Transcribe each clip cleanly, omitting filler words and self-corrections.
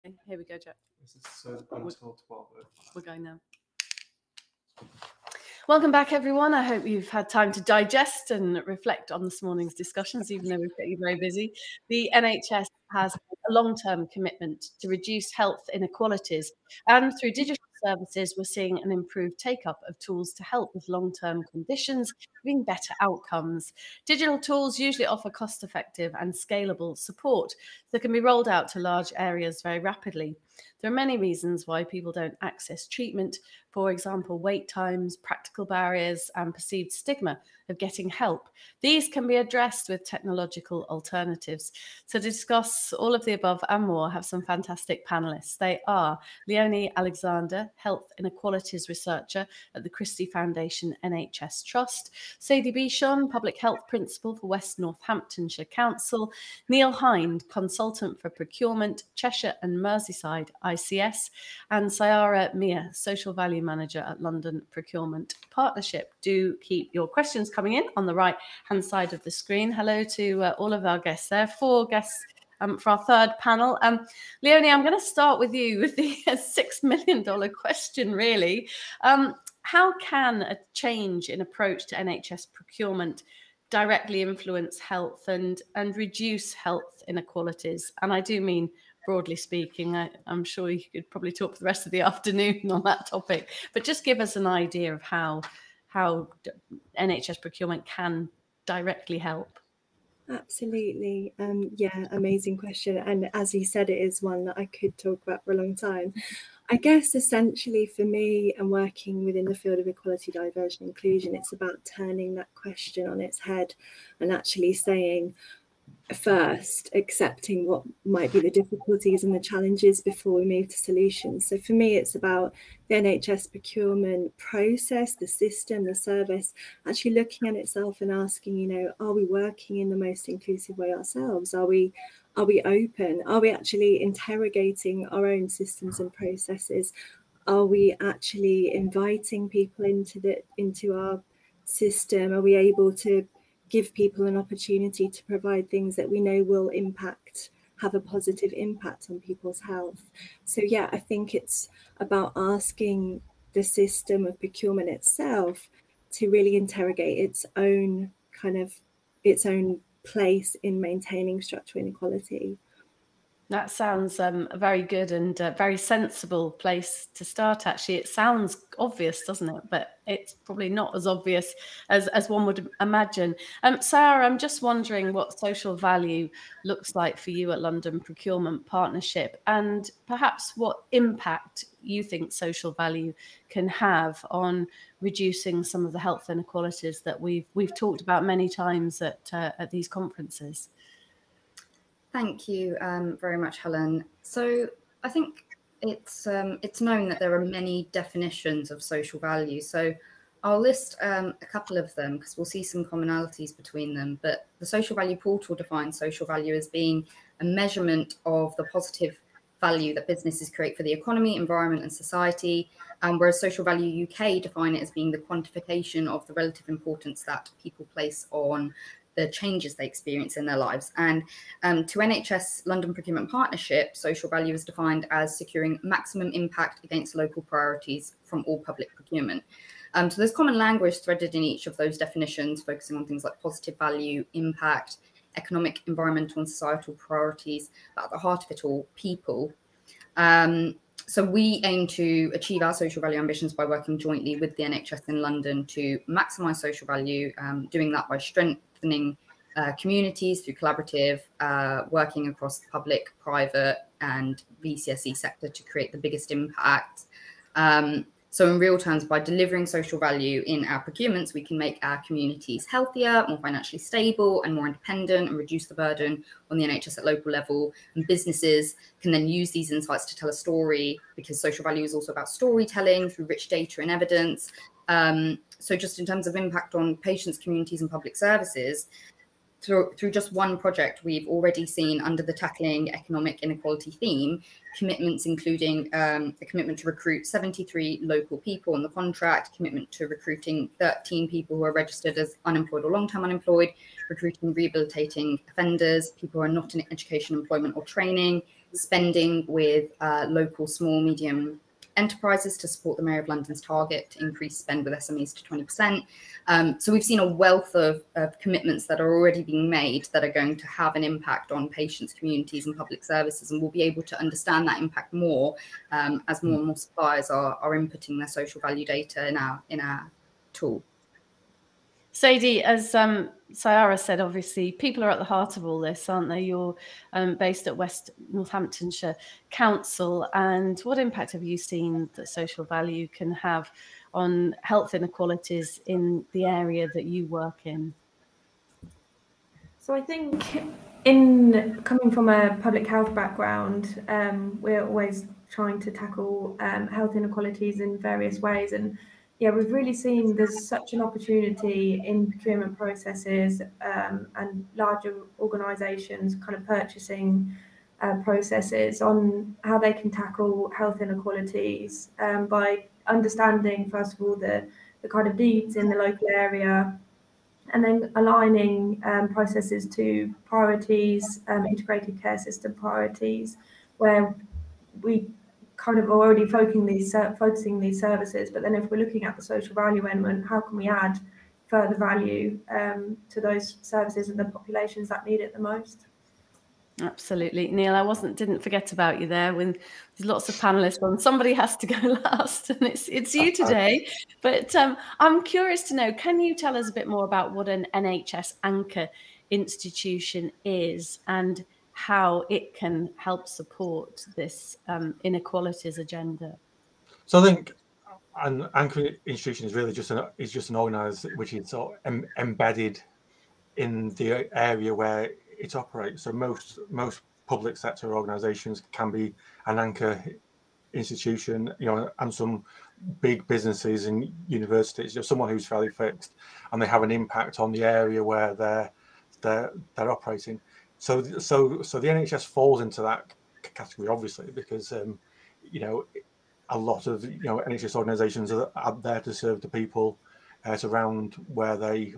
Here we go, Jack. This is so until 12. We're going now. Welcome back, everyone. I hope you've had time to digest and reflect on this morning's discussions, even though we've got you very busy. The NHS has a long-term commitment to reduce health inequalities, and through digital services, we're seeing an improved take-up of tools to help with long-term conditions, giving better outcomes. Digital tools usually offer cost-effective and scalable support that can be rolled out to large areas very rapidly. There are many reasons why people don't access treatment, for example, wait times, practical barriers, and perceived stigma of getting help. These can be addressed with technological alternatives. So to discuss all of the above and more, I have some fantastic panelists. They are Leonie Alexander, Health Inequalities Researcher at the Christie Foundation NHS Trust, Sadie Bichon, Public Health Principal for West Northamptonshire Council, Neil Hind, Consultant for Procurement, Cheshire and Merseyside ICS, and Sayara Mia, Social Value Manager at London Procurement Partnership. Do keep your questions coming in on the right-hand side of the screen. Hello to all of our guests. There are 4 guests for our third panel. Leonie, I'm going to start with you with the $6 million question, really. How can a change in approach to NHS procurement directly influence health and reduce health inequalities? And I do mean broadly speaking. I'm sure you could probably talk for the rest of the afternoon on that topic, but just give us an idea of how NHS procurement can directly help. Absolutely. Yeah, amazing question. And as you said, it is one that I could talk about for a long time. I guess essentially for me and working within the field of equality, diversion, inclusion, it's about turning that question on its head and actually saying, first, accepting what might be the difficulties and the challenges before we move to solutions. So for me, it's about the NHS procurement process, the system, the service, actually looking at itself and asking, are we working in the most inclusive way ourselves? Are we open? Are we actually interrogating our own systems and processes? Are we actually inviting people into our system? Are we able to give people an opportunity to provide things that we know will have a positive impact on people's health? So yeah, I think it's about asking the system of procurement itself to really interrogate its own place in maintaining structural inequality. That sounds a very good and very sensible place to start, actually. It sounds obvious, doesn't it? But it's probably not as obvious as one would imagine. Sarah, I'm just wondering what social value looks like for you at London Procurement Partnership, and perhaps what impact you think social value can have on reducing some of the health inequalities that we've talked about many times at these conferences. Thank you very much, Helen. So I think it's known that there are many definitions of social value. So I'll list a couple of them because we'll see some commonalities between them. But the Social Value Portal defines social value as being a measurement of the positive value that businesses create for the economy, environment and society, whereas Social Value UK define it as being the quantification of the relative importance that people place on the changes they experience in their lives. And to NHS London Procurement Partnership, social value is defined as securing maximum impact against local priorities from all public procurement. So there's common language threaded in each of those definitions, focusing on things like positive value, impact, economic, environmental and societal priorities, but at the heart of it all, people. So we aim to achieve our social value ambitions by working jointly with the NHS in London to maximise social value, doing that by strengthening communities through collaborative, working across the public, private and VCSE sector to create the biggest impact. So in real terms, by delivering social value in our procurements, we can make our communities healthier, more financially stable and more independent, and reduce the burden on the NHS at local level. And businesses can then use these insights to tell a story, because social value is also about storytelling through rich data and evidence. So just in terms of impact on patients, communities and public services, through just one project, we've already seen under the Tackling Economic Inequality theme, commitments including a commitment to recruit 73 local people on the contract, commitment to recruiting 13 people who are registered as unemployed or long-term unemployed, recruiting rehabilitating offenders, people who are not in education, employment or training, spending with local small, medium enterprises to support the Mayor of London's target to increase spend with SMEs to 20%. So we've seen a wealth of commitments that are already being made that are going to have an impact on patients, communities and public services, and we'll be able to understand that impact more as more and more suppliers are inputting their social value data in our tool. Sadie, as Sayara said, obviously people are at the heart of all this, aren't they? You're based at West Northamptonshire Council, and what impact have you seen that social value can have on health inequalities in the area that you work in? So I think, in coming from a public health background, we're always trying to tackle health inequalities in various ways, and yeah, we've really seen there's such an opportunity in procurement processes and larger organisations kind of purchasing processes on how they can tackle health inequalities by understanding, first of all, the kind of needs in the local area, and then aligning processes to priorities, integrated care system priorities, where we kind of already focusing these services, but then if we're looking at the social value element, how can we add further value to those services and the populations that need it the most? Absolutely. Neil, I didn't forget about you there. When there's lots of panelists on, somebody has to go last, and it's you today. But I'm curious to know, can you tell us a bit more about what an NHS anchor institution is and how it can help support this inequalities agenda? So I think an anchor institution is really just an organisation which is sort of embedded in the area where it operates. So most public sector organisations can be an anchor institution, and some big businesses and universities, someone who's fairly fixed, and they have an impact on the area where they're operating. So the NHS falls into that category, obviously, because a lot of NHS organisations are there to serve the people around where they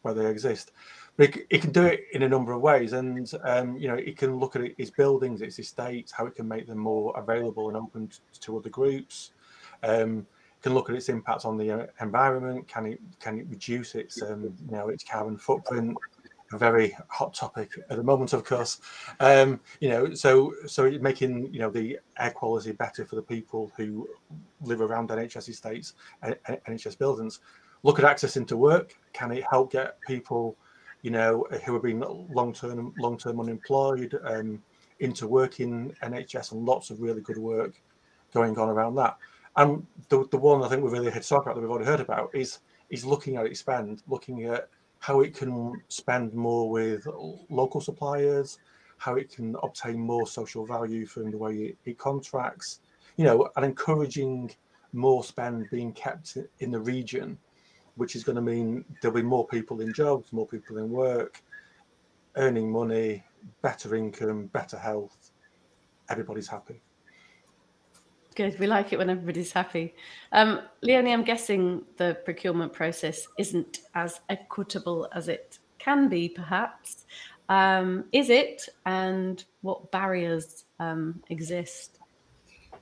exist. But it can do it in a number of ways, and it can look at its buildings, its estates, how it can make them more available and open to other groups. Can look at its impact on the environment. Can it reduce its its carbon footprint? A very hot topic at the moment, of course. So it's making the air quality better for the people who live around NHS estates and NHS buildings. Look at access into work. Can it help get people who have been long-term unemployed into work in NHS, and lots of really good work going on around that. And the one I think we're really here to talk about that we've already heard about is looking at its spend, looking at how it can spend more with local suppliers, how it can obtain more social value from the way it contracts, and encouraging more spend being kept in the region, which is going to mean there'll be more people in jobs, more people in work, earning money, better income, better health. Everybody's happy. Good. We like it when everybody's happy. Leonie, I'm guessing the procurement process isn't as equitable as it can be, perhaps. Is it? And what barriers exist?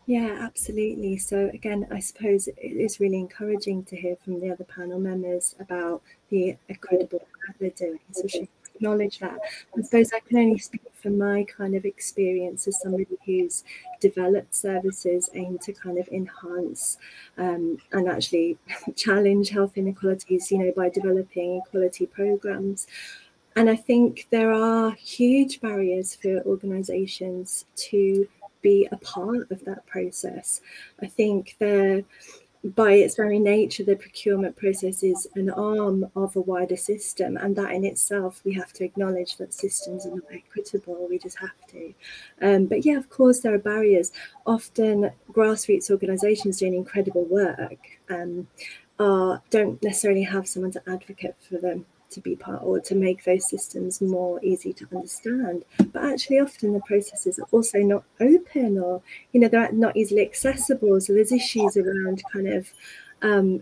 Yeah, absolutely. So again, I suppose it is really encouraging to hear from the other panel members about the equitable work they're doing. So she acknowledge that. I suppose I can only speak from my kind of experience as somebody who's developed services aimed to kind of enhance and actually challenge health inequalities, by developing equality programs. And I think there are huge barriers for organisations to be a part of that process. I think by its very nature, the procurement process is an arm of a wider system, and that in itself, we have to acknowledge that systems are not equitable. We just have to. But yeah, of course, there are barriers. Often grassroots organisations doing incredible work don't necessarily have someone to advocate for them. to be part, or to make those systems more easy to understand. But actually often the processes are also not open, or they're not easily accessible, so there's issues around kind of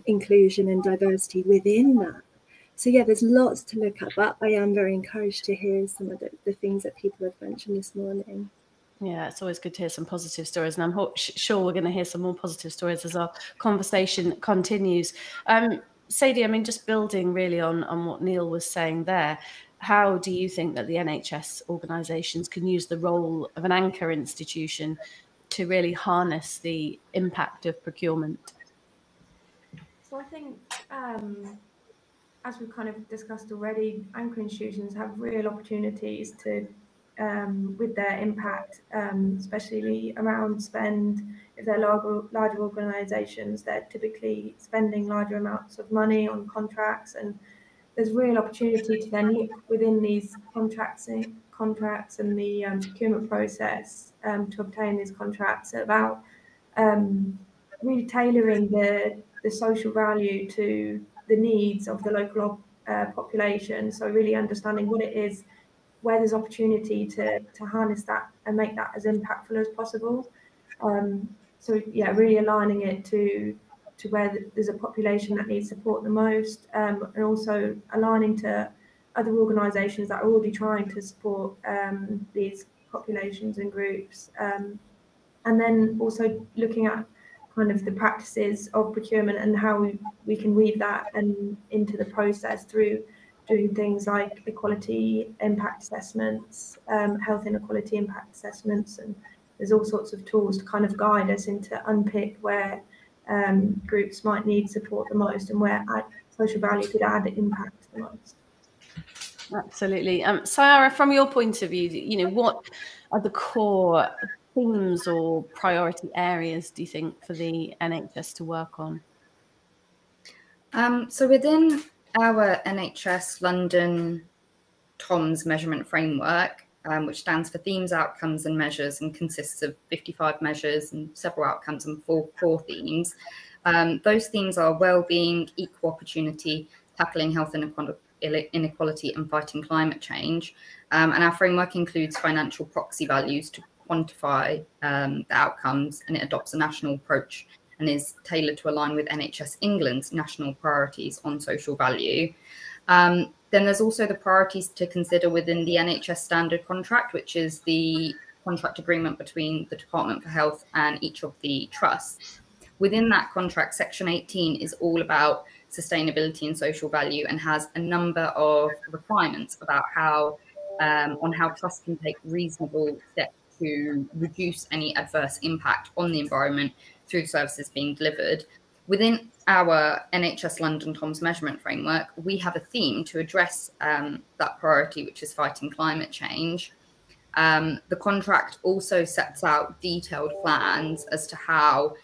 inclusion and diversity within that. So yeah, there's lots to look at, but I am very encouraged to hear some of the things that people have mentioned this morning. Yeah, it's always good to hear some positive stories, and I'm sure we're going to hear some more positive stories as our conversation continues. Sadie, I mean, just building really on what Neil was saying there, how do you think that the NHS organisations can use the role of an anchor institution to really harness the impact of procurement? So I think, as we've kind of discussed already, anchor institutions have real opportunities to, with their impact, especially around spend. If they're larger organisations, they're typically spending larger amounts of money on contracts, and there's real opportunity to then look within these contracts and the procurement process to obtain these contracts about really tailoring the social value to the needs of the local population. So really understanding what it is, where there's opportunity to harness that and make that as impactful as possible. So yeah, really aligning it to where there's a population that needs support the most, and also aligning to other organisations that are already trying to support these populations and groups, and then also looking at kind of the practices of procurement and how we can weave that and into the process through doing things like equality impact assessments, health inequality impact assessments, and there's all sorts of tools to kind of guide us into unpick where groups might need support the most and where social value could add impact the most. Absolutely. Sayara, from your point of view, what are the core themes or priority areas, do you think, for the NHS to work on? So within our NHS London TOMS measurement framework, which stands for Themes, Outcomes and Measures, and consists of 55 measures and several outcomes and 4 core themes. Those themes are well-being, equal opportunity, tackling health inequality and fighting climate change. And our framework includes financial proxy values to quantify the outcomes, and it adopts a national approach and is tailored to align with NHS England's national priorities on social value. Then there's also the priorities to consider within the NHS standard contract, which is the contract agreement between the Department for Health and each of the trusts. Within that contract, Section 18 is all about sustainability and social value and has a number of requirements about how trusts can take reasonable steps to reduce any adverse impact on the environment through services being delivered. Within our NHS London TOMS measurement framework, we have a theme to address that priority, which is fighting climate change. The contract also sets out detailed plans as to how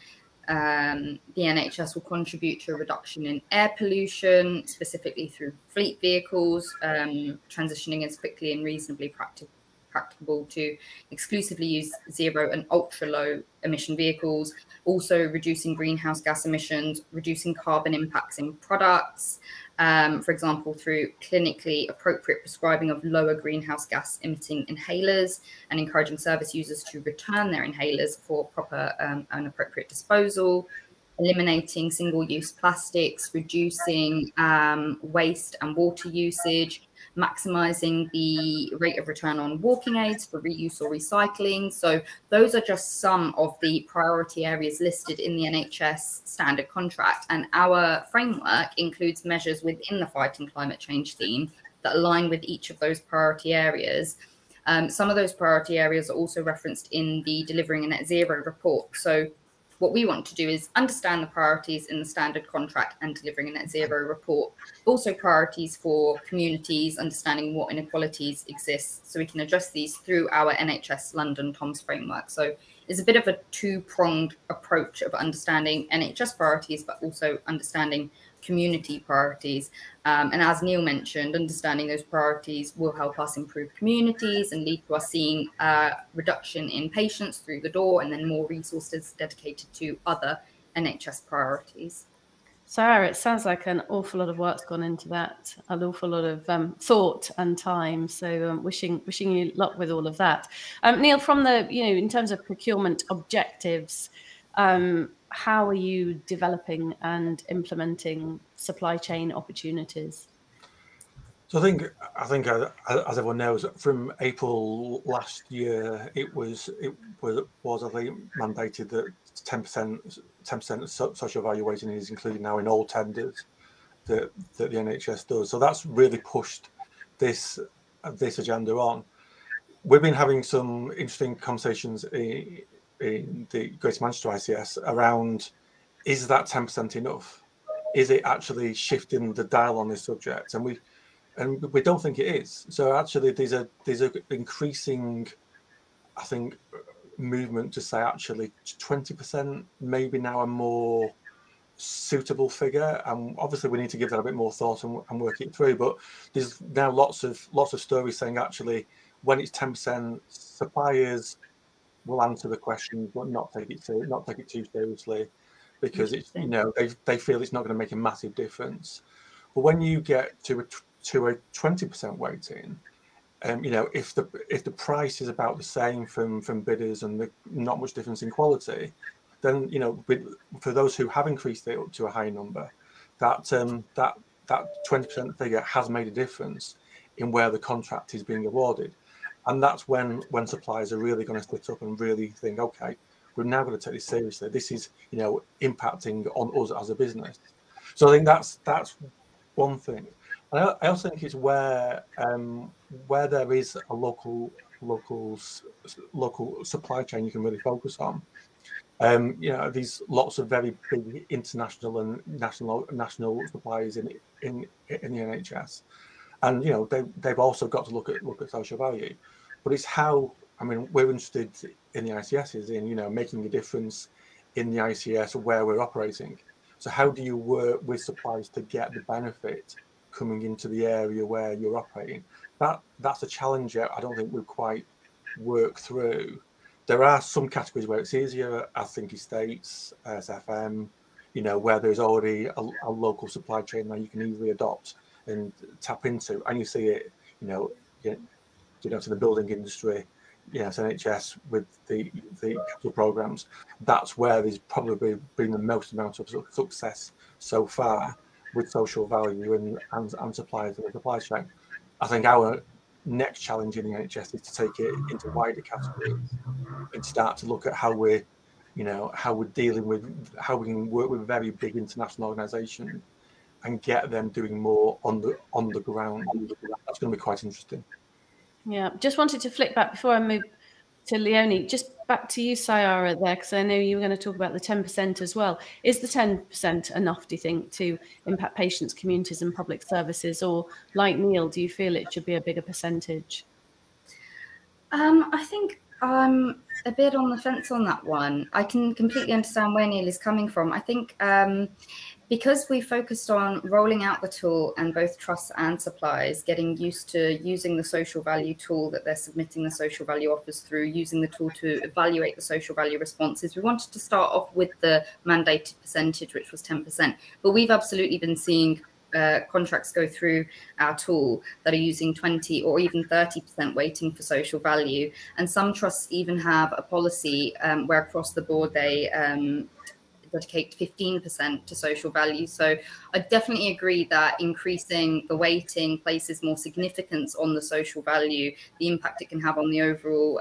the NHS will contribute to a reduction in air pollution, specifically through fleet vehicles, transitioning as quickly and reasonably practicable to exclusively use zero and ultra low emission vehicles, also reducing greenhouse gas emissions, reducing carbon impacts in products, for example, through clinically appropriate prescribing of lower greenhouse gas emitting inhalers, and encouraging service users to return their inhalers for proper and appropriate disposal, eliminating single-use plastics, reducing waste and water usage, maximising the rate of return on walking aids for reuse or recycling. So those are just some of the priority areas listed in the NHS standard contract. And our framework includes measures within the fighting climate change theme that align with each of those priority areas. Some of those priority areas are also referenced in the Delivering a Net Zero report. So what we want to do is understand the priorities in the standard contract and Delivering a Net Zero report, also priorities for communities, understanding what inequalities exist, so we can address these through our NHS London TOMS framework. So it's a bit of a two-pronged approach of understanding NHS priorities, but also understanding community priorities. And as Neil mentioned, understanding those priorities will help us improve communities and lead to us seeing a reduction in patients through the door, and then more resources dedicated to other NHS priorities. Sarah, it sounds like an awful lot of work's gone into that, an awful lot of thought and time. So wishing you luck with all of that. Neil, from the, in terms of procurement objectives, how are you developing and implementing supply chain opportunities? So I think as everyone knows, from April last year, it was I think mandated that 10% social value weighting is included now in all tenders that the NHS does. So that's really pushed this agenda on. We've been having some interesting conversations in the Greater Manchester ICS around, is that 10% enough? Is it actually shifting the dial on this subject? And we don't think it is. So actually, there's a increasing, I think, movement to say actually 20% maybe now a more suitable figure, and obviously we need to give that a bit more thought and work it through. But there's now lots of stories saying actually when it's 10%, suppliers will answer the questions but not take it too seriously, because it's they feel it's not going to make a massive difference. But when you get to a 20% weighting, if the price is about the same from bidders and not much difference in quality, then for those who have increased it up to a high number, that 20% figure has made a difference in where the contract is being awarded, and that's when suppliers are really going to sit up and really think, okay, we're now going to take this seriously. This is impacting on us as a business. So I think that's one thing. And I also think it's where there is a local supply chain you can really focus on. These lots of very big international and national suppliers in the NHS, and they've also got to look at social value. But it's how, we're interested in the ICSs in making a difference in the ICS where we're operating. So how do you work with suppliers to get the benefit coming into the area where you're operating? That's a challenge I don't think we've quite worked through. There are some categories where it's easier, I think estates, SFM, where there's already a local supply chain that you can easily adopt and tap into, and you see it, to the building industry, NHS with the capital programs. That's where there's probably been the most amount of success so far with social value and suppliers in the supply chain. I think our next challenge in the NHS is to take it into wider categories and start to look at how we're dealing with, how we can work with very big international organisations and get them doing more on the ground. That's going to be quite interesting. Yeah, just wanted to flick back before I move to Leonie, just back to you, Sayara, there, because I know you were going to talk about the 10% as well. Is the 10% enough, do you think, to impact patients, communities and public services? Or like Neil, do you feel it should be a bigger percentage? I think I'm a bit on the fence on that one. I can completely understand where Neil is coming from. I think because we focused on rolling out the tool and both trusts and suppliers getting used to using the social value tool that they're submitting the social value offers through, using the tool to evaluate the social value responses, we wanted to start off with the mandated percentage, which was 10%. But we've absolutely been seeing contracts go through our tool that are using 20 or even 30% weighting for social value. And some trusts even have a policy where across the board they dedicate 15% to social value. So I definitely agree that increasing the weighting places more significance on the social value, the impact it can have on the overall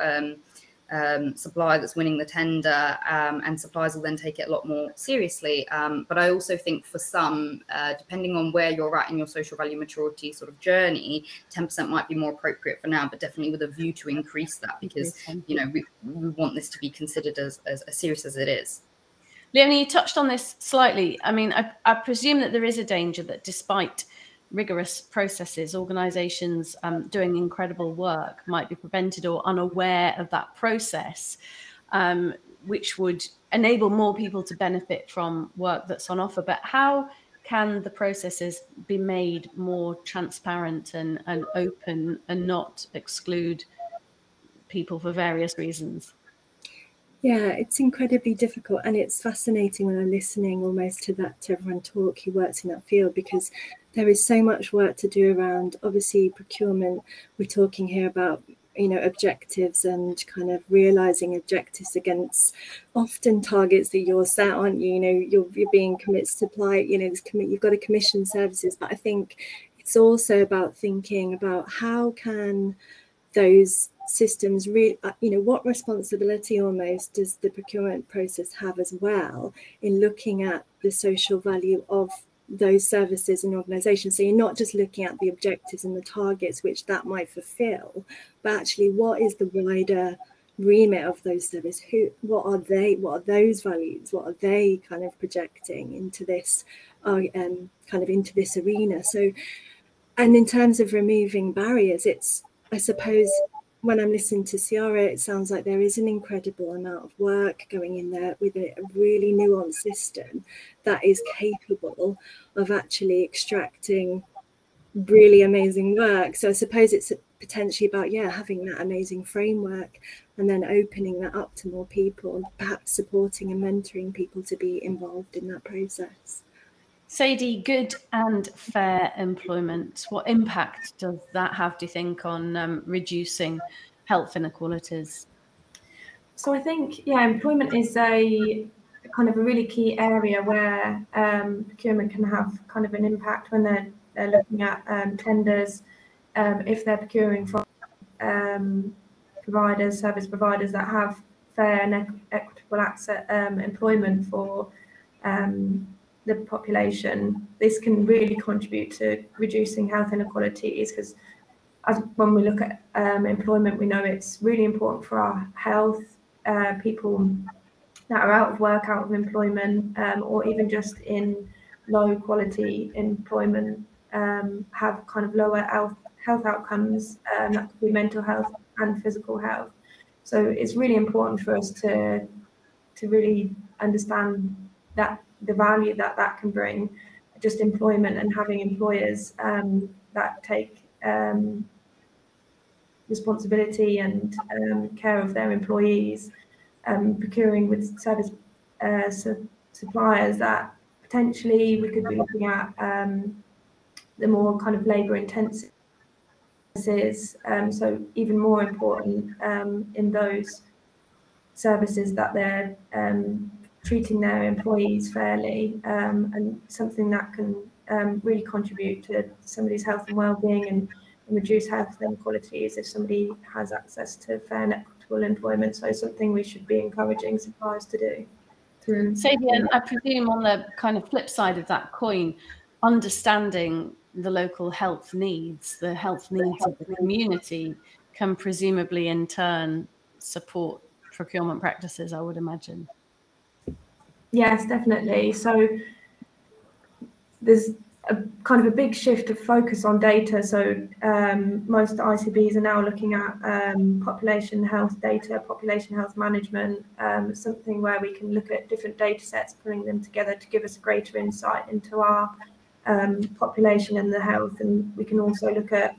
supplier that's winning the tender, and suppliers will then take it a lot more seriously. But I also think for some, depending on where you're at in your social value maturity sort of journey, 10% might be more appropriate for now, but definitely with a view to increase that, because we want this to be considered as serious as it is. Leonie, you touched on this slightly. I presume that there is a danger that despite rigorous processes, organisations doing incredible work might be prevented or unaware of that process, which would enable more people to benefit from work that's on offer. But how can the processes be made more transparent and open and not exclude people for various reasons? Yeah, it's incredibly difficult, and it's fascinating when I'm listening almost to everyone talk who works in that field, because there is so much work to do around, obviously, procurement. We're talking here about, you know, objectives and kind of realizing objectives against often targets that you're set, aren't you? You know, you're being committed to supply, you know, you've got to commission services, but I think it's also about thinking about how can those systems really, you know, what responsibility almost does the procurement process have as well in looking at the social value of those services and organizations? So you're not just looking at the objectives and the targets which that might fulfill, but actually what is the wider remit of those services? What are those values? What are they kind of projecting into this kind of into this arena? So, and in terms of removing barriers, it's, I suppose, when I'm listening to Ciara, it sounds like there is an incredible amount of work going in there with a really nuanced system that is capable of actually extracting really amazing work. So I suppose it's potentially about, yeah, having that amazing framework and then opening that up to more people, and perhaps supporting and mentoring people to be involved in that process. Sadie, good and fair employment, what impact does that have, do you think, on reducing health inequalities? So I think, yeah, employment is a kind of a really key area where procurement can have kind of an impact when they're looking at tenders, if they're procuring from providers, service providers that have fair and equitable access, employment for the population. This can really contribute to reducing health inequalities, because when we look at employment, we know it's really important for our health. People that are out of work, out of employment, or even just in low quality employment have kind of lower health outcomes. That could be mental health and physical health. So it's really important for us to really understand that the value that can bring, just employment, and having employers that take responsibility and care of their employees, procuring with service suppliers that potentially we could be looking at the more kind of labour intensive services, so even more important in those services that they're treating their employees fairly, and something that can really contribute to somebody's health and well-being and reduce health inequalities if somebody has access to fair and equitable employment. So something we should be encouraging suppliers to do. Sadie, and I presume on the kind of flip side of that coin, understanding the local health needs, the health needs of the community, can presumably in turn support procurement practices, I would imagine. Yes, definitely. So there's a kind of a big shift of focus on data. So most ICBs are now looking at population health data, population health management, something where we can look at different data sets, pulling them together to give us greater insight into our population and the health. And we can also look at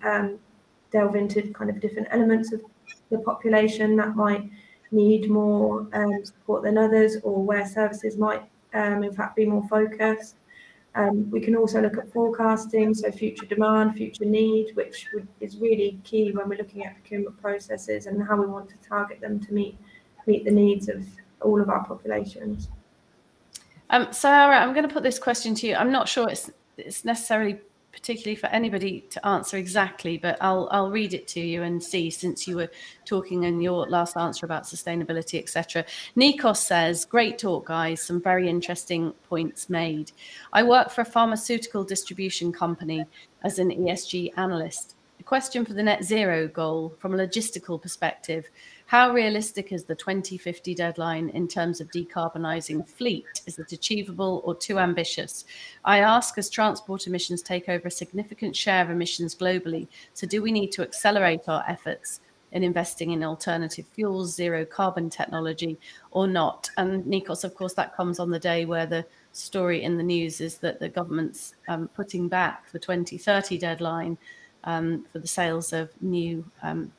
delve into kind of different elements of the population that might need more support than others, or where services might in fact be more focused. We can also look at forecasting, so future demand, future need, which is really key when we're looking at procurement processes and how we want to target them to meet the needs of all of our populations. Sarah, I'm going to put this question to you. I'm not sure it's necessarily particularly for anybody to answer exactly, but I'll read it to you and see, since you were talking in your last answer about sustainability, etc. Nikos says, great talk, guys. Some very interesting points made. I work for a pharmaceutical distribution company as an ESG analyst. A question for the net zero goal from a logistical perspective. How realistic is the 2050 deadline in terms of decarbonising fleet? Is it achievable or too ambitious? I ask, as transport emissions take over a significant share of emissions globally, so do we need to accelerate our efforts in investing in alternative fuels, zero carbon technology, or not? And Nikos, of course, that comes on the day where the story in the news is that the government's putting back the 2030 deadline. for the sales of new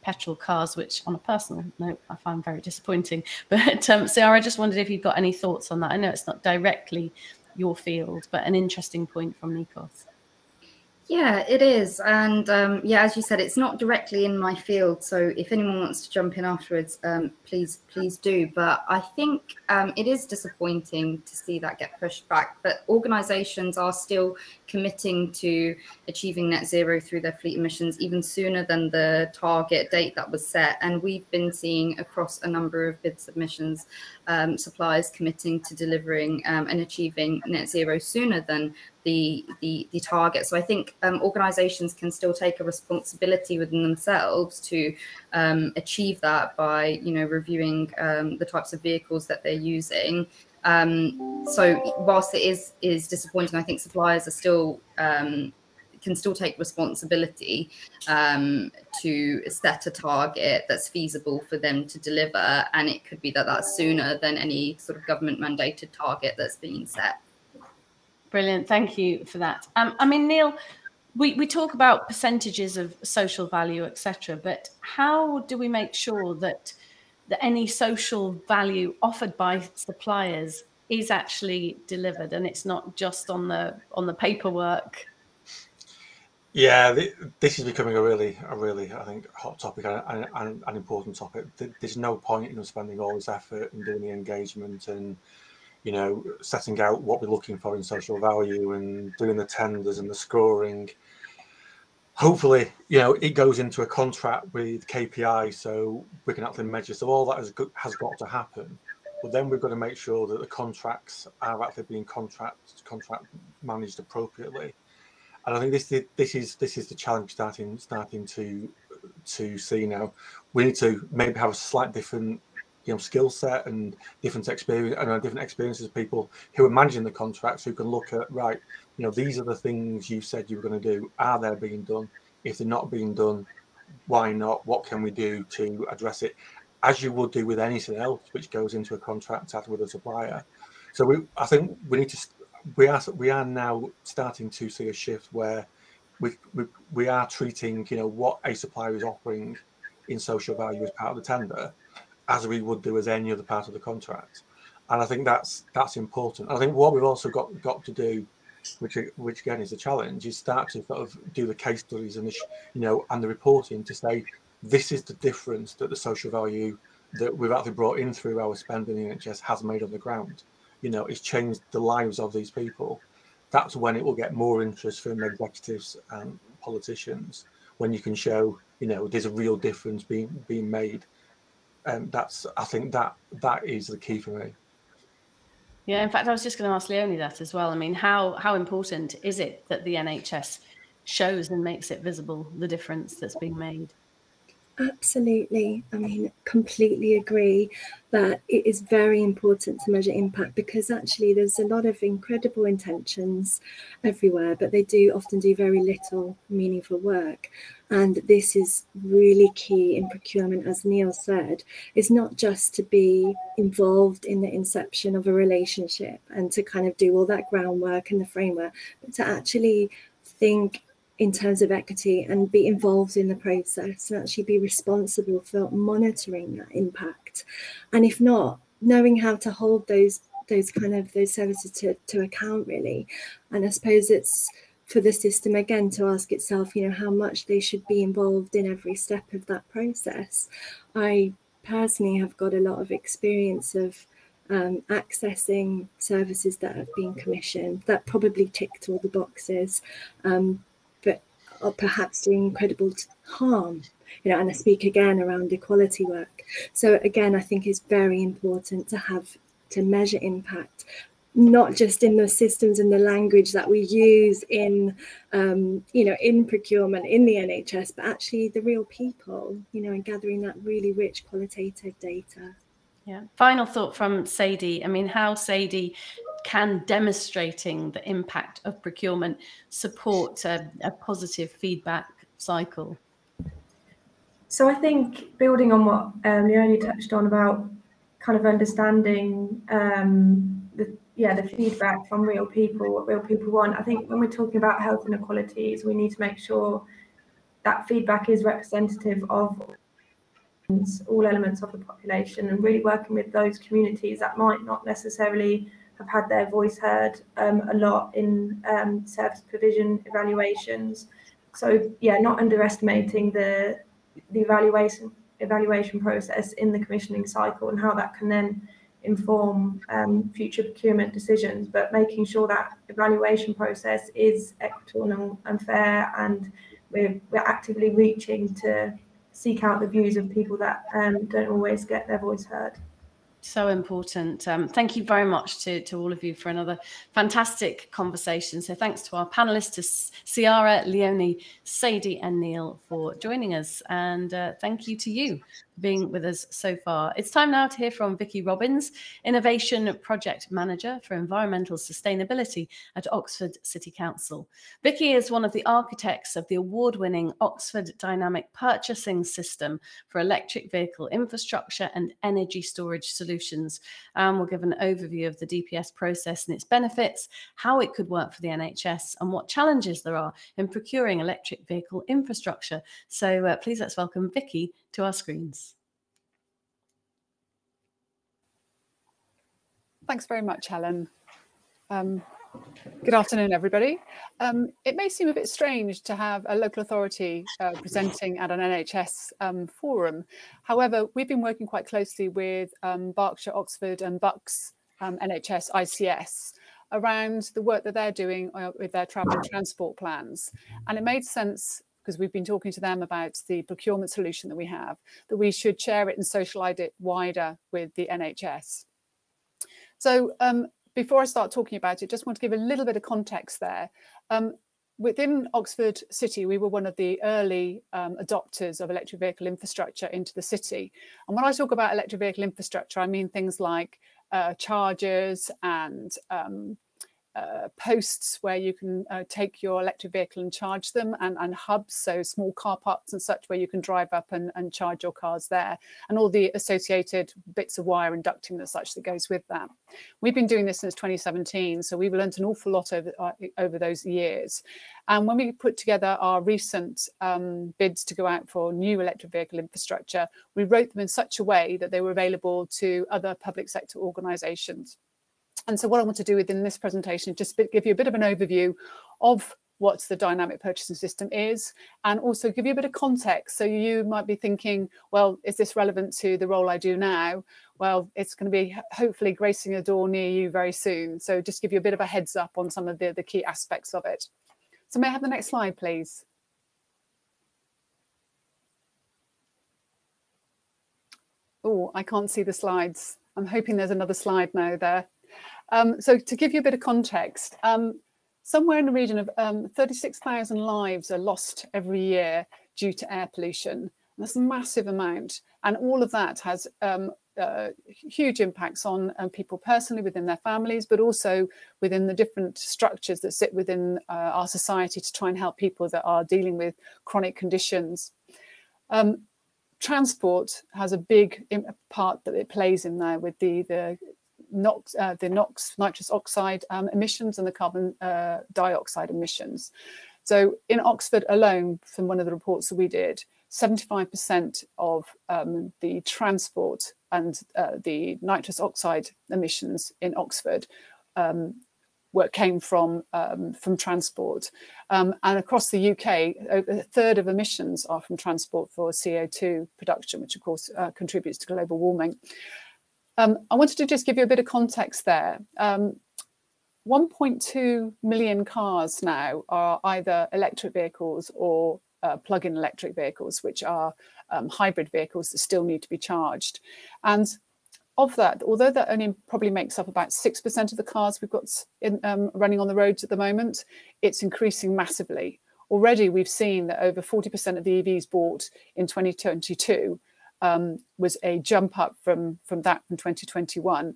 petrol cars, which on a personal note, I find very disappointing. But Ciara, I just wondered if you've got any thoughts on that. I know it's not directly your field, but an interesting point from Nikos. Yeah, it is. And yeah, as you said, it's not directly in my field. So if anyone wants to jump in afterwards, please do. But I think it is disappointing to see that get pushed back. But organisations are still committing to achieving net zero through their fleet emissions even sooner than the target date that was set. And we've been seeing across a number of bid submissions, suppliers committing to delivering and achieving net zero sooner than the target. So I think organizations can still take a responsibility within themselves to achieve that by, you know, reviewing the types of vehicles that they're using. So whilst it is disappointing, I think suppliers are still can still take responsibility to set a target that's feasible for them to deliver, and it could be that that's sooner than any sort of government mandated target that's being set. Brilliant. Thank you for that. I mean, Neil, we talk about percentages of social value, etc., but how do we make sure that any social value offered by suppliers is actually delivered and it's not just on the paperwork? Yeah, this is becoming a really, I think, hot topic and an important topic. There's no point in us spending all this effort and doing the engagement and, you know, setting out what we're looking for in social value and doing the tenders and the scoring. Hopefully, you know, it goes into a contract with KPI so we can actually measure. So all that has got to happen. But then we've got to make sure that the contracts are actually being contract managed appropriately. And I think this is the challenge starting to see now. We need to maybe have a slight different, you know, skill set and different experience and different experiences of people who are managing the contracts, who can look at, right, you know, these are the things you said you were going to do. Are they being done? If they're not being done, why not? What can we do to address it? As you would do with anything else which goes into a contract with a supplier. So I think we need to. We are now starting to see a shift where we are treating, you know, what a supplier is offering in social value as part of the tender, as we would do as any other part of the contract. And I think that's important. I think what we've also got to do, which again is a challenge, is start to sort of do the case studies and the reporting to say this is the difference that the social value that we've actually brought in through our spend in the NHS has made on the ground. You know, it's changed the lives of these people. That's when it will get more interest from executives and politicians, when you can show, you know, there's a real difference being made. And I think that is the key for me. Yeah, in fact, I was just going to ask Leonie that as well. I mean, how important is it that the NHS shows and makes it visible the difference that's being made? Absolutely. I mean, completely agree that it is very important to measure impact, because actually there's a lot of incredible intentions everywhere, but they often do very little meaningful work. And this is really key in procurement, as Neil said. It's not just to be involved in the inception of a relationship and to kind of do all that groundwork and the framework, but to actually think in terms of equity and be involved in the process and actually be responsible for monitoring that impact. And if not, knowing how to hold those services to account, really. And I suppose it's for the system again to ask itself, you know, how much they should be involved in every step of that process. I personally have got a lot of experience of accessing services that have been commissioned that probably ticked all the boxes, or perhaps doing incredible harm, you know, and I speak again around equality work. So again, I think it's very important to measure impact, not just in the systems and the language that we use in, in procurement, in the NHS, but actually the real people, you know, and gathering that really rich qualitative data. Yeah. Final thought from Sadie. I mean, how, Sadie, can demonstrating the impact of procurement support a positive feedback cycle? So I think building on what Leonie touched on about kind of understanding the feedback from real people, what real people want. I think when we're talking about health inequalities, we need to make sure that feedback is representative of all elements of the population, and really working with those communities that might not necessarily have had their voice heard a lot in service provision evaluations. So yeah, not underestimating the evaluation process in the commissioning cycle and how that can then inform future procurement decisions, but making sure that evaluation process is equitable and fair, and we're actively reaching to seek out the views of people that don't always get their voice heard. So important. Thank you very much to all of you for another fantastic conversation. So thanks to our panelists, to Ciara, Leonie, Sadie and Neil for joining us. And thank you to you for being with us so far. It's time now to hear from Vicky Robbins, Innovation Project Manager for Environmental Sustainability at Oxford City Council. Vicky is one of the architects of the award-winning Oxford Dynamic Purchasing System for electric vehicle infrastructure and energy storage solutions. We'll give an overview of the DPS process and its benefits, how it could work for the NHS, and what challenges there are in procuring electric vehicle infrastructure. So please let's welcome Vicky to our screens. Thanks very much, Helen. Good afternoon, everybody. It may seem a bit strange to have a local authority presenting at an NHS forum. However, we've been working quite closely with Berkshire, Oxford and Bucks NHS ICS around the work that they're doing with their travel and transport plans. And it made sense, because we've been talking to them about the procurement solution that we have, that we should share it and socialise it wider with the NHS. So before I start talking about it, just want to give a little bit of context there. Within Oxford City, we were one of the early adopters of electric vehicle infrastructure into the city. And when I talk about electric vehicle infrastructure, I mean things like chargers and posts where you can take your electric vehicle and charge them, and hubs, so small car parks and such where you can drive up and charge your cars there, and all the associated bits of wire and ducting and such that goes with that. We've been doing this since 2017, so we've learned an awful lot over those years. And when we put together our recent bids to go out for new electric vehicle infrastructure, we wrote them in such a way that they were available to other public sector organisations. And so what I want to do within this presentation is just give you a bit of an overview of what the dynamic purchasing system is, and also give you a bit of context. So you might be thinking, well, is this relevant to the role I do now? Well, it's going to be hopefully gracing a door near you very soon. So just give you a bit of a heads up on some of the key aspects of it. So may I have the next slide, please? Oh, I can't see the slides. I'm hoping there's another slide now there. So to give you a bit of context, somewhere in the region of 36,000 lives are lost every year due to air pollution. That's a massive amount. And all of that has huge impacts on people personally within their families, but also within the different structures that sit within our society to try and help people that are dealing with chronic conditions. Transport has a big part that it plays in there with the NOx, nitrous oxide emissions, and the carbon dioxide emissions. So in Oxford alone, from one of the reports that we did, 75% of the transport and the nitrous oxide emissions in Oxford came from transport. And across the UK, over a third of emissions are from transport for CO2 production, which of course contributes to global warming. I wanted to just give you a bit of context there. 1.2 million cars now are either electric vehicles or plug-in electric vehicles, which are hybrid vehicles that still need to be charged. And of that, although that only probably makes up about 6% of the cars we've got running on the roads at the moment, it's increasing massively. Already we've seen that over 40% of the EVs bought in 2022 was a jump up from 2021.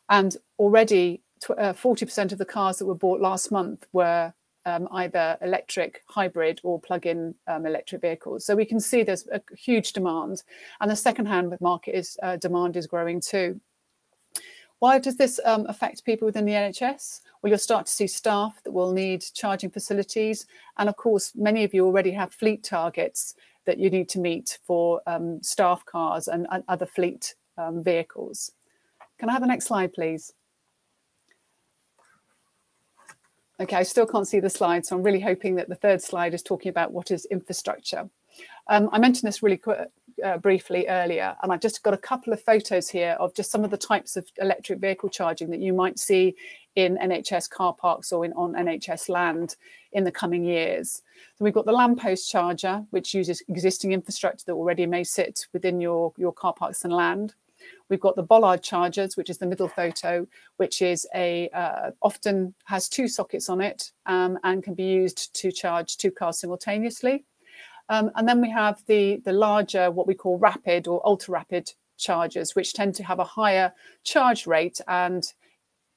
And already 40% of the cars that were bought last month were either electric, hybrid or plug-in electric vehicles. So we can see there's a huge demand, and the second-hand market demand is growing too. Why does this affect people within the NHS? Well, you'll start to see staff that will need charging facilities. And of course, many of you already have fleet targets that you need to meet for staff cars and other fleet vehicles. Can I have the next slide, please? Okay, I still can't see the slide, so I'm really hoping that the third slide is talking about what is infrastructure. I mentioned this really briefly earlier, and I've just got a couple of photos here of just some of the types of electric vehicle charging that you might see in NHS car parks or on NHS land in the coming years. So we've got the lamppost charger, which uses existing infrastructure that already may sit within your car parks and land. We've got the bollard chargers, which is the middle photo, which is often has 2 sockets on it and can be used to charge 2 cars simultaneously. And then we have the larger, what we call rapid or ultra rapid chargers, which tend to have a higher charge rate. And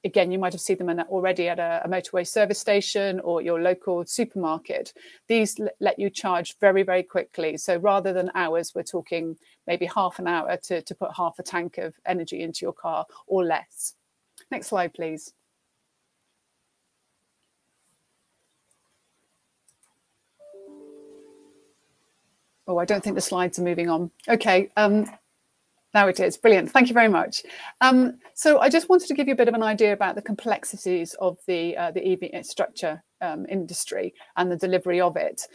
again, you might have seen them already at a motorway service station or your local supermarket. These let you charge very, very quickly. So rather than hours, we're talking maybe half an hour to put half a tank of energy into your car or less. Next slide, please. Oh, I don't think the slides are moving on. Okay, now it is. Brilliant. Thank you very much. So I just wanted to give you a bit of an idea about the complexities of the EV structure industry and the delivery of it.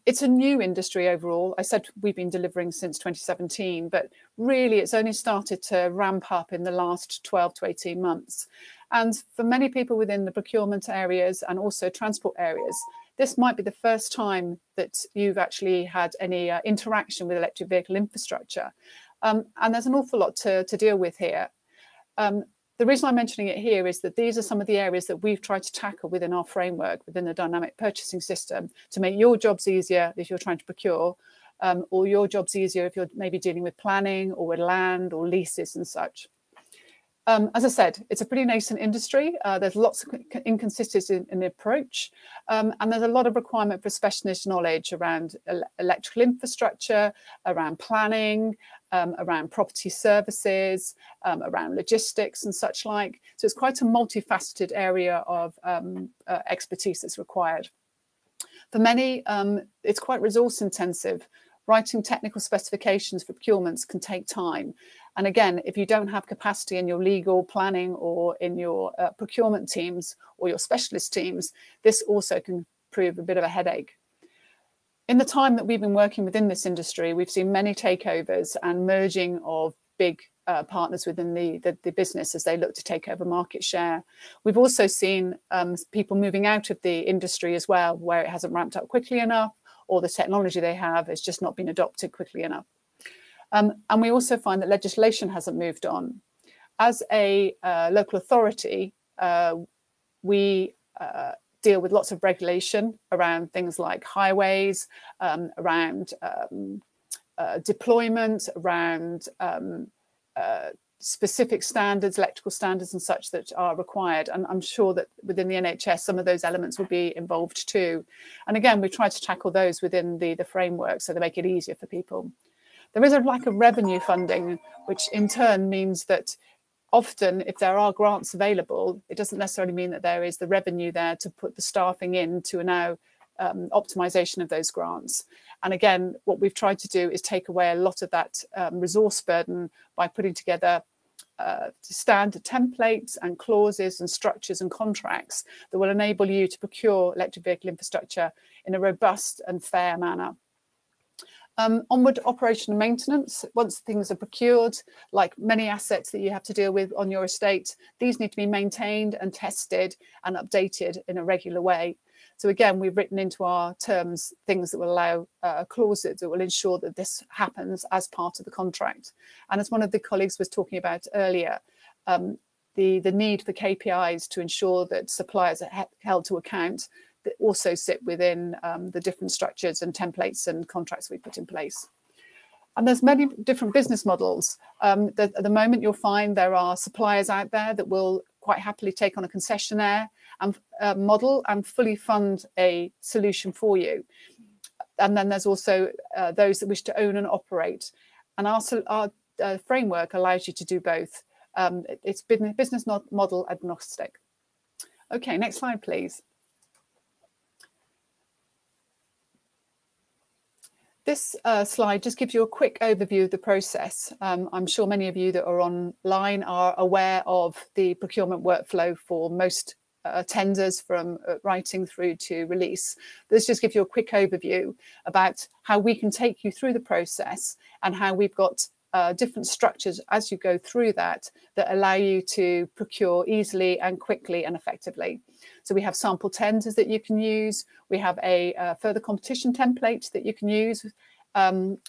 It's a new industry overall. I said we've been delivering since 2017, but really it's only started to ramp up in the last 12 to 18 months. And for many people within the procurement areas and also transport areas, this might be the first time that you've actually had any interaction with electric vehicle infrastructure. And there's an awful lot to deal with here. The reason I'm mentioning it here is that these are some of the areas that we've tried to tackle within our framework, within the dynamic purchasing system, to make your jobs easier if you're trying to procure, or your jobs easier if you're maybe dealing with planning or with land or leases and such. As I said, it's a pretty nascent industry. There's lots of inconsistencies in the approach, and there's a lot of requirement for specialist knowledge around electrical infrastructure, around planning, around property services, around logistics and such like. So it's quite a multifaceted area of expertise that's required. For many, it's quite resource intensive. Writing technical specifications for procurements can take time. And again, if you don't have capacity in your legal, planning or in your procurement teams or your specialist teams, this also can prove a bit of a headache. In the time that we've been working within this industry, we've seen many takeovers and merging of big partners within the business as they look to take over market share. We've also seen people moving out of the industry as well, where it hasn't ramped up quickly enough, or the technology they have has just not been adopted quickly enough. And we also find that legislation hasn't moved on. As a local authority, we deal with lots of regulation around things like highways, around deployment, around specific standards, electrical standards and such that are required. And I'm sure that within the NHS, some of those elements will be involved too. And again, we try to tackle those within the framework so they make it easier for people. There is a lack of revenue funding, which in turn means that often if there are grants available, it doesn't necessarily mean that there is the revenue there to put the staffing in to allow optimization of those grants. And again, what we've tried to do is take away a lot of that resource burden by putting together standard templates and clauses and structures and contracts that will enable you to procure electric vehicle infrastructure in a robust and fair manner. Onward operation and maintenance, once things are procured, like many assets that you have to deal with on your estate, these need to be maintained and tested and updated in a regular way. So again, we've written into our terms things that will allow clauses that will ensure that this happens as part of the contract. And as one of the colleagues was talking about earlier, the need for KPIs to ensure that suppliers are held to account that also sit within the different structures and templates and contracts we put in place. And there's many different business models. At the moment, you'll find there are suppliers out there that will quite happily take on a concessionaire and model and fully fund a solution for you. And then there's also those that wish to own and operate. And our framework allows you to do both. It's been business model agnostic. Okay, next slide, please. This slide just gives you a quick overview of the process. I'm sure many of you that are online are aware of the procurement workflow for most tenders, from writing through to release. This just gives you a quick overview about how we can take you through the process and how we've got different structures as you go through that allow you to procure easily and quickly and effectively. So we have sample tenders that you can use. We have a further competition template that you can use,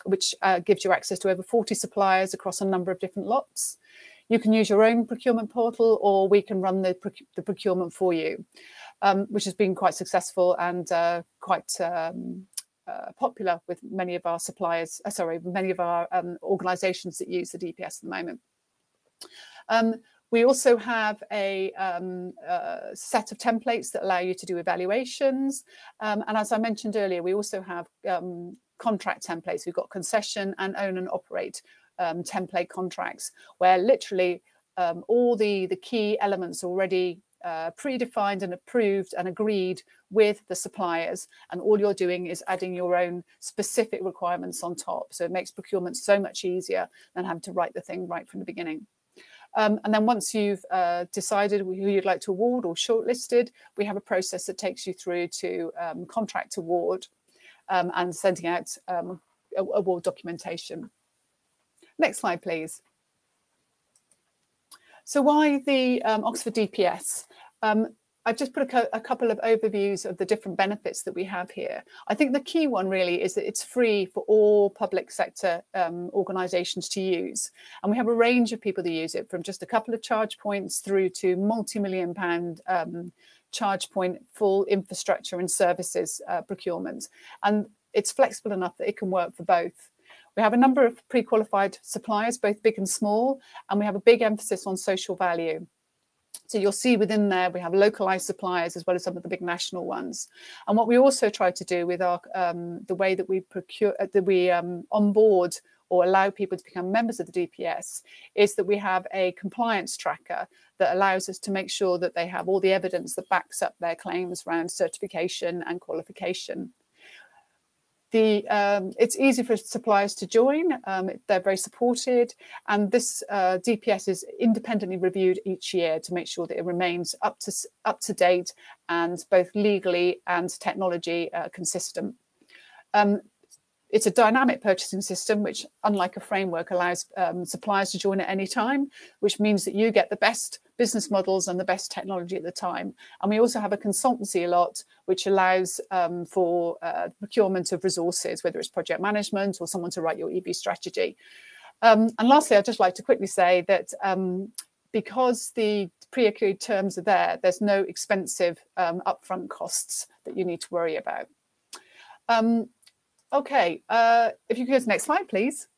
which gives you access to over 40 suppliers across a number of different lots. You can use your own procurement portal, or we can run the procurement for you, which has been quite successful and quite popular with many of our suppliers, many of our organisations that use the DPS at the moment. We also have a set of templates that allow you to do evaluations. And as I mentioned earlier, we also have contract templates. We've got concession and own and operate template contracts, where literally all the key elements are already predefined and approved and agreed with the suppliers, and all you're doing is adding your own specific requirements on top. So it makes procurement so much easier than having to write the thing right from the beginning. And then once you've decided who you'd like to award or shortlisted, we have a process that takes you through to contract award and sending out award documentation. Next slide, please. So why the Oxford DPS? I've just put a couple of overviews of the different benefits that we have here. I think the key one really is that it's free for all public sector organisations to use. And we have a range of people that use it, from just a couple of charge points through to multi-million-pound charge point, full infrastructure and services procurement. And it's flexible enough that it can work for both. We have a number of pre-qualified suppliers, both big and small, and we have a big emphasis on social value. So you'll see within there, we have localized suppliers as well as some of the big national ones. And what we also try to do with our the way that we procure, that we onboard or allow people to become members of the DPS, is that we have a compliance tracker that allows us to make sure that they have all the evidence that backs up their claims around certification and qualification. It's easy for suppliers to join. They're very supported, and this DPS is independently reviewed each year to make sure that it remains up to date and both legally and technology consistent. It's a dynamic purchasing system, which, unlike a framework, allows suppliers to join at any time, which means that you get the best business models and the best technology at the time. And we also have a consultancy a lot, which allows for procurement of resources, whether it's project management or someone to write your EV strategy. And lastly, I'd just like to quickly say that because the pre-agreed terms are there, there's no expensive upfront costs that you need to worry about. Okay, if you could go to the next slide, please.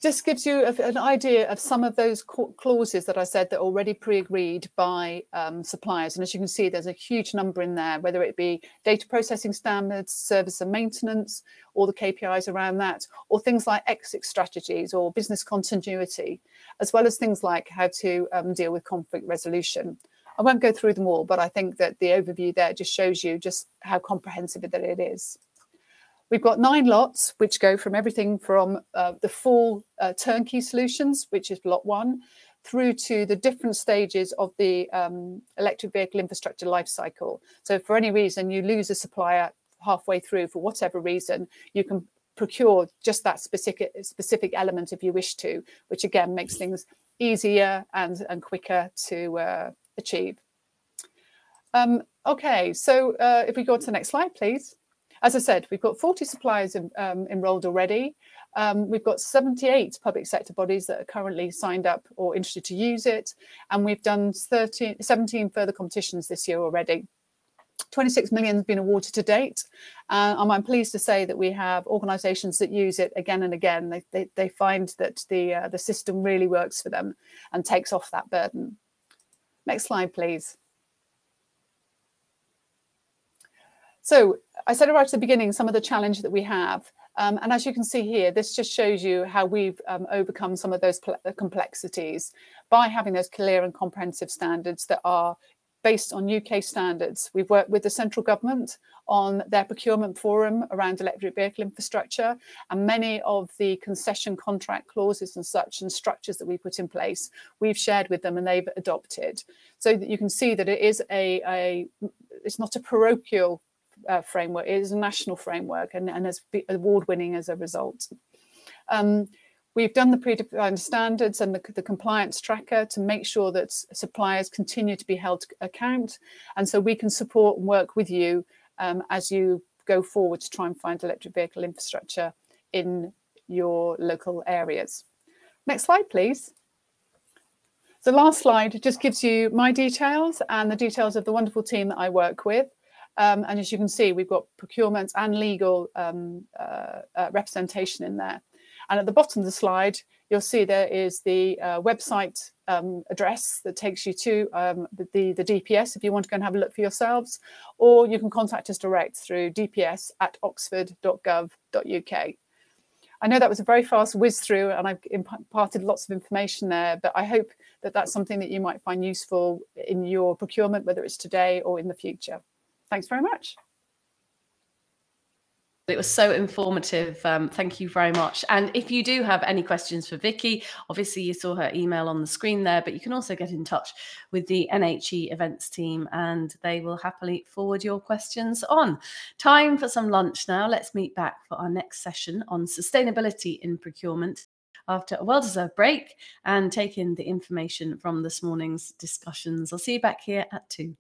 Just gives you an idea of some of those clauses that I said that are already pre-agreed by suppliers. And as you can see, there's a huge number in there, whether it be data processing standards, service and maintenance, all the KPIs around that, or things like exit strategies or business continuity, as well as things like how to deal with conflict resolution. I won't go through them all, but I think that the overview there just shows you just how comprehensive that it is. We've got 9 lots, which go from everything from the full turnkey solutions, which is lot 1, through to the different stages of the electric vehicle infrastructure life cycle. So for any reason you lose a supplier halfway through, for whatever reason, you can procure just that specific element if you wish to, which again makes things easier and quicker to achieve. Okay, so if we go to the next slide, please. As I said, we've got 40 suppliers enrolled already. We've got 78 public sector bodies that are currently signed up or interested to use it. And we've done 17 further competitions this year already. 26 million has been awarded to date. And I'm pleased to say that we have organisations that use it again and again. They find that the system really works for them and takes off that burden. Next slide, please. So I said right at the beginning some of the challenge that we have. And as you can see here, this just shows you how we've overcome some of those complexities by having those clear and comprehensive standards that are based on UK standards. We've worked with the central government on their procurement forum around electric vehicle infrastructure, and many of the concession contract clauses and such and structures that we put in place, we've shared with them and they've adopted. So that you can see that it is it's not a parochial framework, it is a national framework, and is award-winning as a result. We've done the predefined standards and the compliance tracker to make sure that suppliers continue to be held to account. And so we can support and work with you as you go forward to try and find electric vehicle infrastructure in your local areas. Next slide, please. The last slide just gives you my details and the details of the wonderful team that I work with. And as you can see, we've got procurement and legal representation in there. And at the bottom of the slide, you'll see there is the website address that takes you to the DPS if you want to go and have a look for yourselves, or you can contact us direct through dps@oxford.gov.uk. I know that was a very fast whiz through and I've imparted lots of information there, but I hope that that's something that you might find useful in your procurement, whether it's today or in the future. Thanks very much. It was so informative. Thank you very much. And if you do have any questions for Vicky, obviously you saw her email on the screen there, but you can also get in touch with the NHE events team and they will happily forward your questions on. Time for some lunch now. Let's meet back for our next session on sustainability in procurement after a well-deserved break and take in the information from this morning's discussions. I'll see you back here at 2.